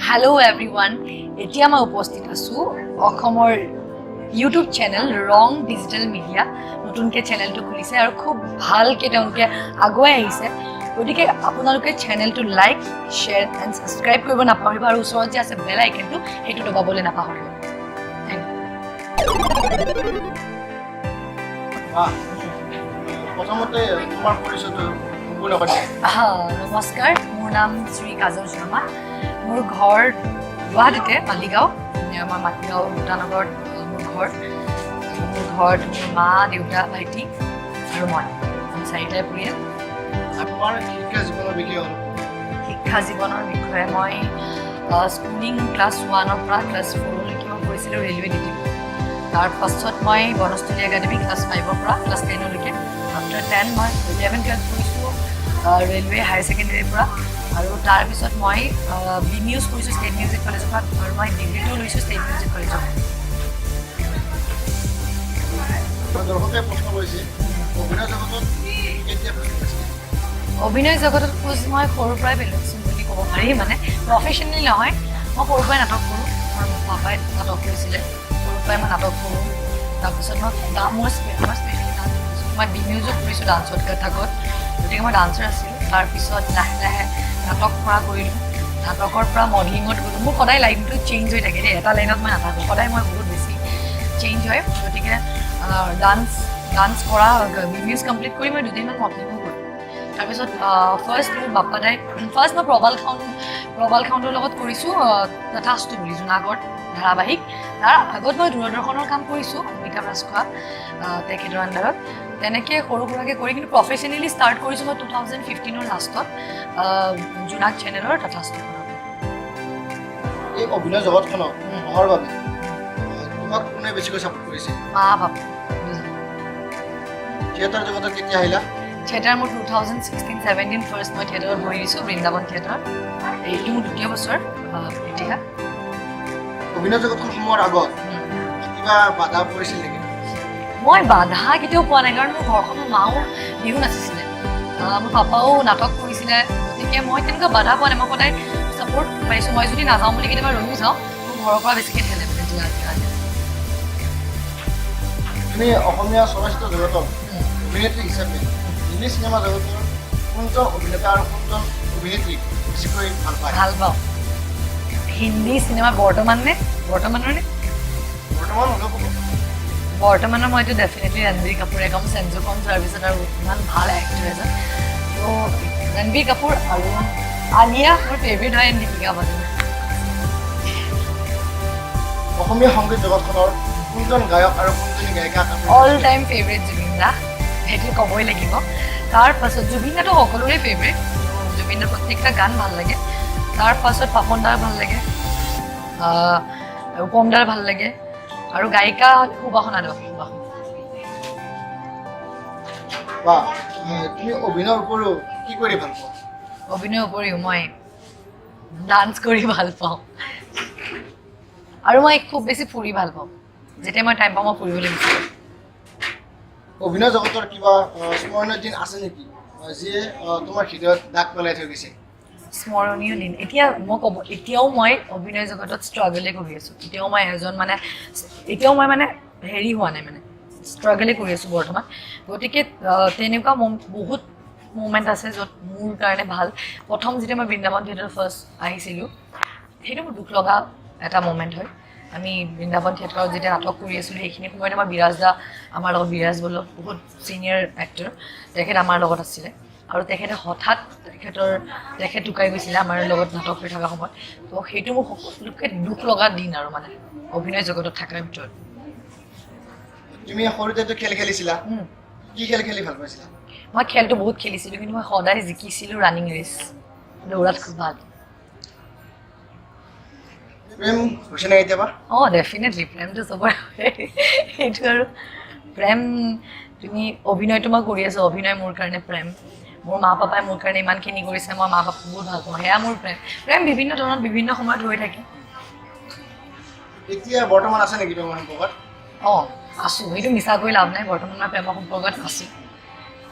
Hello everyone. এতিয়া মই উপস্থিত আছো অসমৰ YouTube চেনেল ৰং ডিজিটেল মিডিয়া নতুনকৈ চেনেলটো খুলিছে আৰু খুব ভালকৈ তেওঁলোকে আগুৱাই আহিছে গতিকে আপোনালোকে চেনেলটো লাইক শ্বেয়াৰ এণ্ড ছাবস্ক্ৰাইব কৰিব নাপাহৰিব আৰু ওচৰত যে আছে বেল আইকনটো সেইটো দবাবলৈ নাপাহৰিব থেংক ইউ প্ৰথমতে তোমাৰ পৰিচয়টো নমস্কাৰ মোৰ নাম শ্ৰী কাজল শৰ্মা মোৰ ঘৰ গুৱাহাটীতে মালিগাঁও আমাৰ মালিগাঁও ভূটানগৰত মোৰ ঘৰত মোৰ মা দেউতা ভাইটি আৰু মই চাৰিটাই পৰিয়াল আৰু তোমাৰ শিক্ষা জীৱনৰ বিষয়ে মই স্কুলিং ক্লাছ 1ৰ পৰা ক্লাছ 4লৈকে মই কৰিছিলোঁ ৰেলৱে ডিউটি তাৰপাছত মই বনস্থলী একাডেমী ক্লাছ 5ৰ পৰা ক্লাছ 10লৈকে আফটাৰ 10 মই 11-12 কৰিছোঁ ৰেলৱে হায়াৰ ছেকেণ্ডেৰীৰ পৰা আৰু তাৰপিছত মই বি নিউজ কৰিছোঁ ষ্টেট মিউজিক কলেজৰ পৰা আৰু মই ডিগ্ৰীটো লৈছোঁ ষ্টেট মিউজিক কলেজৰ অভিনয় জগতত খোজ মই সৰুৰ পৰাই পেলাইছোঁ বুলি ক'ব পাৰি মানে প্ৰফেশ্যনেলি নহয় মই সৰুৰ পৰাই নাটক কৰোঁ মোৰ পাপাই নাটক কৰিছিলে সৰুৰ পৰাই মই নাটক কৰোঁ তাৰপিছত মোৰ স্পেচিয়েলি ডান্স কৰিছোঁ মই বি নিউজত কৰিছোঁ ডান্সত থাকত গতিকে মই ডান্সাৰ আছিলোঁ তাৰপিছত লাহে লাহে নাটক কৰা কৰিলোঁ নাটকৰ পৰা মডেলিঙত গ'লোঁ মোৰ সদায় লাইনটো চেঞ্জ হৈ থাকে দেই এটা লাইনত মই নাথাকোঁ সদায় মই বহুত বেছি চেঞ্জ হয় গতিকে ডান্স কৰা বি নিউজ কমপ্লিট কৰি মই দুদিনমান মডেলিঙো কৰোঁ তাৰপিছত ফাৰ্ষ্ট মোৰ বাপ্পাদাই ফাৰ্ষ্ট মই প্ৰবাল খাউণ্ডৰ লগত কৰিছোঁ তথাস্তু বুলি জুনাগড় ধাৰাবাহিক তাৰ আগত মই দূৰদৰ্শনৰ কাম কৰিছোঁ অমিতাভ ৰাজখোৱা তেখেতৰ আণ্ডাৰত তেনেকৈ সৰু সুৰাকৈ কৰি কিন্তু প্ৰফেশ্যনেলি ষ্টাৰ্ট কৰিছোঁ মই 2015ৰ লাষ্টত জোনাক চেনেলৰ তথাস্তুখনত এই অভিনয় জগতখনত অহাৰ বাবে তোমাক কোনে বেছিকৈ ছাপোৰ্ট কৰিছে মা বাবা থিয়েটাৰ জগতত কেতিয়া আহিলা থিয়েটাৰ মোৰ 2016-17 ফাৰ্ষ্ট মই থিয়েটাৰত বহি দিছোঁ বৃন্দাবন থিয়েটাৰ এইটো মোৰ দ্বিতীয় বছৰ এতিয়া অভিনয় জগতখন সোমোৱাৰ আগত কিবা বাধা পৰিছিল নেকি মই বাধা কেতিয়াও পোৱা নাই কাৰণ মোৰ ঘৰখনৰ মাও বিহু নাচিছিলে মোৰ পাপাও নাটক কৰিছিলে গতিকে মই তেনেকুৱা বাধা পোৱা নাই মই সদায় ছাপোৰ্ট পাইছোঁ মই যদি নাযাওঁ বুলি কেতিয়াবা ৰৈও যাওঁ মোৰ ঘৰৰ পৰা বেছিকৈ ঠেলে মানে তুমি অসমীয়া চলচ্চিত্ৰ জগতত অভিনেত্ৰী হিচাপে হিন্দী চিনেমা জগতৰ কোনজন অভিনেতা আৰু কোনজন অভিনেত্ৰীক বেছিকৈ ভাল পাওঁ হিন্দী চিনেমা বৰ্তমানৰ মইতো ডেফিনেটলি ৰণবীৰ কাপুৰে ক'ম সঞ্জু কম তাৰপিছত আৰু ইমান ভাল এক্টৰ এজন ত' ৰণবীৰ কাপুৰ আৰু আলিয়া মোৰ ফেভৰেট হয় দীপিকা পাডুকন অসমীয়া সংগীত জগতখনৰ কোনজন গায়ক আৰু কোনজনী গায়িকা অল টাইম ফেভৰেট জুবিন দা সেইটো ক'বই লাগিব তাৰপাছত জুবিন দাটো সকলোৰে ফেভৰেট জুবিন দাৰ প্ৰত্যেকটা গান ভাল লাগে তাৰপাছত পাপন দাৰ ভাল লাগে ৰূপম দাৰ ভাল লাগে আৰু গায়িকা সুবাসনা দেৱ তুমি অভিনয়ৰ উপৰিও কি কৰি ভাল পোৱা অভিনয়ৰ উপৰিও মই ডান্স কৰি ভাল পাওঁ আৰু মই খুব বেছি ফুৰি ভাল পাওঁ যেতিয়া মই টাইম পাওঁ মই ফুৰিবলৈ বিচাৰোঁ অভিনয় জগতৰ কিবা স্মৰণীয় দিন আছে নেকি যিয়ে তোমাৰ হৃদয়ত দাগ পেলাই থৈ গৈছে স্মৰণীয় দিন এতিয়াও মই অভিনয় জগতত ষ্ট্ৰাগলে কৰি আছোঁ এতিয়াও মই মানে হেৰি হোৱা নাই মানে ষ্ট্ৰাগলে কৰি আছোঁ বৰ্তমান গতিকে তেনেকুৱা বহুত মুমেণ্ট আছে য'ত মোৰ কাৰণে ভাল প্ৰথম যেতিয়া মই বৃন্দাবন থিয়েটাৰ ফাৰ্ষ্ট আহিছিলোঁ সেইটো মোৰ দুখ লগা এটা মুমেণ্ট হয় আমি বৃন্দাবন থিয়েটাৰত যেতিয়া নাটক কৰি আছিলোঁ সেইখিনি সময়ত আমাৰ বিৰাজ দা আমাৰ লগত বিৰাজ বল্লভ বহুত ছিনিয়ৰ এক্টৰ তেখেত আমাৰ লগত আছিলে আৰু তেখেতে হঠাৎ তেখেত ঢুকাই গৈছিলে আমাৰ লগত নাটক কৰি থকা সময়ত ত' সেইটো মোৰ সকলোতকৈ দুখ লগা দিন আৰু মানে অভিনয় জগতত থকাৰ ভিতৰত তুমি সৰুতে খেল খেলিছিলা কি খেল খেলি ভাল পাইছিলা মই খেলটো বহুত খেলিছিলোঁ কিন্তু মই সদায় জিকিছিলোঁ ৰানিং ৰেচ দৌৰাত খুব ভাল প্ৰেম হৈছে নে কেতিয়াবা ডেফিনেটলি প্ৰেমটো চবৰে সেইটো আৰু প্ৰেম তুমি অভিনয়টো মই কৰি আছোঁ অভিনয় মোৰ কাৰণে প্ৰেম মোৰ মা পাপাই মোৰ কাৰণে ইমানখিনি কৰিছে মই মা পাপাক বহুত ভাল পাওঁ সেয়া মোৰ প্ৰেম বিভিন্ন ধৰণত বিভিন্ন সময়ত হৈ থাকে এতিয়া বৰ্তমান আছে নেকি প্ৰেমৰ সম্পৰ্কত আছোঁ সেইটো মিছা কৰি লাভ নাই বৰ্তমান মই প্ৰেমৰ সম্পৰ্কত আছোঁ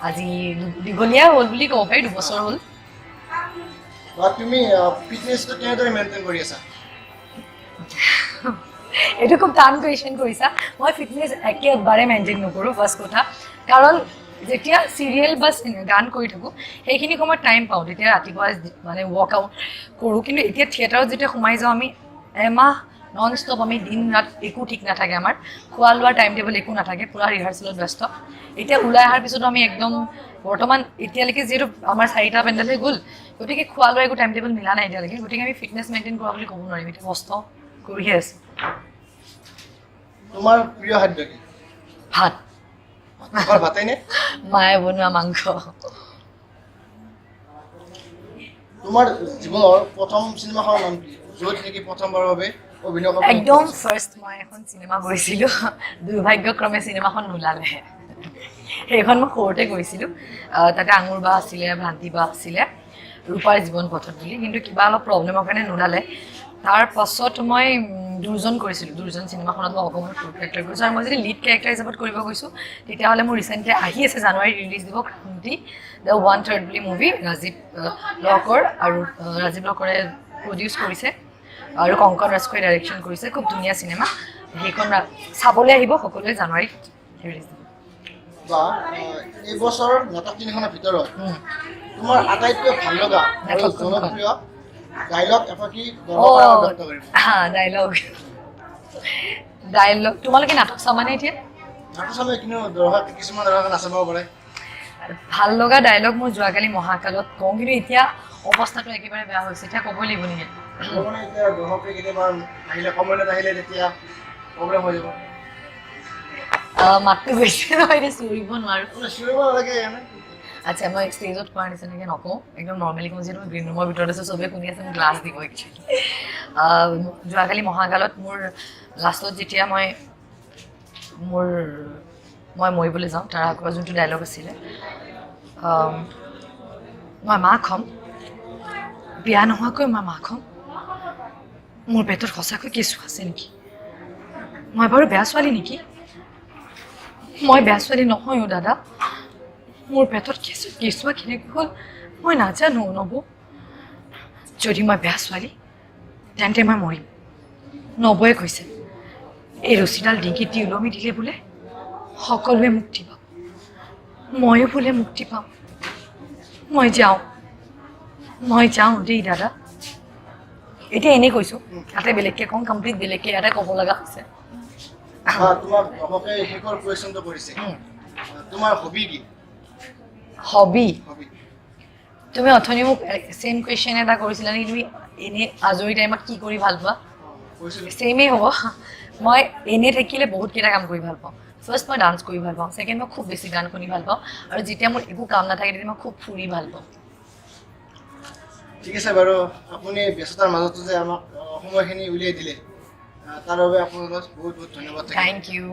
আজি দীঘলীয়া হ'ল বুলি ক'ব পাৰি 2 বছৰ হ'ল বা তুমি ফিটনেছটো কেনেদৰে মেইনটেইন কৰি আছা? এইটো খুব টান কুৱেশ্যন কৰিছা। মই ফিটনেছ একেবাৰে মেইনটেইন নকৰোঁ ফাৰ্ষ্ট কথা, কাৰণ যেতিয়া চিৰিয়েল বা গান কৰি থাকোঁ সেইখিনি সময়ত টাইম পাওঁ, তেতিয়া ৰাতিপুৱা মানে ৱৰ্কআউট কৰোঁ। কিন্তু এতিয়া থিয়েটাৰত যেতিয়া সোমাই যাওঁ আমি এমাহ নন ষ্টপ, আমি দিন ৰাত একো ঠিক নাথাকে, আমাৰ খোৱা লোৱাৰ টাইম টেবল একো নাথাকে, পূৰা ৰিহাৰ্চেলত ব্যস্ত। এতিয়া ওলাই অহাৰ পিছতো আমি একদম বৰ্তমান এতিয়ালৈকে যিহেতু আমাৰ 4টা পেণ্ডেল হৈ গ'ল, গতিকে খোৱা লোৱাৰ একো টাইম টেবল মিলা নাই এতিয়ালৈকে, গতিকে আমি ফিটনেছ মেইনটেইন কৰা বুলি ক'ব নোৱাৰিম, এতিয়া কষ্ট কৰিহে আছোঁ। তোমাৰ প্ৰিয় খাদ্য কি? ভাত, অকল ভাতেই নে? মায়ে বনোৱা মাংস। তোমাৰ জীৱনৰ প্ৰথম চিনেমাখনৰ নাম কি, য'ত নেকি প্ৰথমবাৰৰ বাবে অভিনয় কৰিব? একদম ফাৰ্ষ্ট মই এখন চিনেমা কৰিছিলোঁ, দুৰ্ভাগ্যক্ৰমে চিনেমাখন নোলালে। সেইখন মই সৰুতে কৰিছিলোঁ, তাতে আঙুৰ বা আছিলে, ভ্ৰান্তি বা আছিলে, ৰূপাৰ জীৱন পথত বুলি, কিন্তু কিবা অলপ প্ৰব্লেমৰ কাৰণে নোলালে। তাৰ পাছত মই দুৰ্জন কৰিছিলোঁ, দুৰ্জন চিনেমাখনত মই অকণমান সৰু কেৰেক্টাৰ কৰিছোঁ, আৰু মই যদি লিড কেৰেক্টাৰ হিচাপত কৰিব গৈছোঁ তেতিয়াহ'লে মোৰ ৰিচেণ্টলি আহি আছে জানুৱাৰীত ৰিলিজ দিব ক্ৰান্তি দ্য 1/3 বুলি মুভি, ৰাজীৱ লকৰ, আৰু ৰাজীৱ লকৰে প্ৰডিউচ কৰিছে আৰু কংকন ৰাজখোৱাই ডাইৰেকশ্যন কৰিছে, খুব ধুনীয়া চিনেমা। সেইখন চাবলৈ আহিব সকলোৱে, জানুৱাৰীত ৰিলিজ দিব। বা এইবছৰৰ নাটক তিনিখনৰ ভিতৰত তোমাৰ আটাইতকৈ ভাল লগা আৰু জনপ্ৰিয় ডাইলগ এফাকি ব্যক্ত কৰিব? ডাইলগ তোমালোকে নাটক চাবানে এতিয়া? নাটক চালে কিন্তু কিছুমান দৰ্শকে নাচাব পাৰে। ভাল লগা ডাইলগ মোৰ যোৱাকালি মহাকালত কওঁ, কিন্তু এতিয়া অৱস্থাটো একেবাৰে বেয়া হৈছে, এতিয়া ক'বই লাগিব নেকি? মানে এতিয়া দৰ্শকে কেতিয়াবা আহিলে, সময়ত আহিলে তেতিয়া প্ৰব্লেম হৈ যাব। মাতটো গৈছে নহয়, এতিয়া চিঞৰিব নোৱাৰোঁ। চিঞৰিব নালাগে। আচ্ছা, মই ষ্টেজত কোৱাৰ নিচিনাকৈ নকওঁ, একদম নৰ্মেলি কওঁ, যিহেতু গ্ৰীণ ৰুমৰ ভিতৰত আছোঁ, চবেই শুনি আছে, মোক গ্লাছ দিব একচুৱেলি। যোৱাকালি মহাকালত মোৰ লাষ্টত যেতিয়া মই মৰিবলৈ যাওঁ, তাৰ আগৰ যোনটো ডাইলগ আছিলে, মই মাক হ'ম, বিয়া নোহোৱাকৈ মই মাক হ'ম, মোৰ পেটত সঁচাকৈ কেঁচুৱা আছে নেকি? মই বাৰু বেয়া ছোৱালী নেকি? মই বেয়া ছোৱালী নহয়ো দাদা, মোৰ পেটত কেঁচুৱা কেনেকৈ হ'ল মই নাজানো নবৌ। যদি মই বেয়া ছোৱালী তেন্তে মই মৰিম। নবৌয়ে কৈছে এই ৰছীডাল ডিঙিত দি ওলমি দিলে বোলে সকলোৱে মুক্তি পাব, ময়ো বোলে মুক্তি পাম। মই যাওঁ দেই দাদা। এতিয়া এনেই কৈছোঁ, তাতে বেলেগকৈ কওঁ, কমপ্লিট বেলেগকৈ ইয়াতে ক'ব লগা হৈছে। তোমাক দৰ্শকে শেষৰ কুৱেশ্যনটো কৰিছে, তোমাৰ হবি কি? হবি? তুমি অথনি মোক ছেইম কুৱেশ্যন এটা কৰিছিলা নেকি? তুমি এনেই আজৰি টাইমত কি কৰি ভাল পোৱা? ছেইমেই হ'ব। মই এনেই থাকিলে বহুতকেইটা কাম কৰি ভাল পাওঁ। ফাৰ্ষ্ট মই ডান্স কৰি ভাল পাওঁ, ছেকেণ্ড মই খুব বেছি গান শুনি ভাল পাওঁ, আৰু যেতিয়া মোৰ একো কাম নাথাকে তেতিয়া মই খুব ফুৰি ভাল পাওঁ। ঠিক আছে বাৰু, আপুনি ব্যস্ততাৰ মাজতো যে আমাক সময়খিনি উলিয়াই দিলে তাৰ বাবে আপোনালোকক বহুত বহুত ধন্যবাদ। Thank U.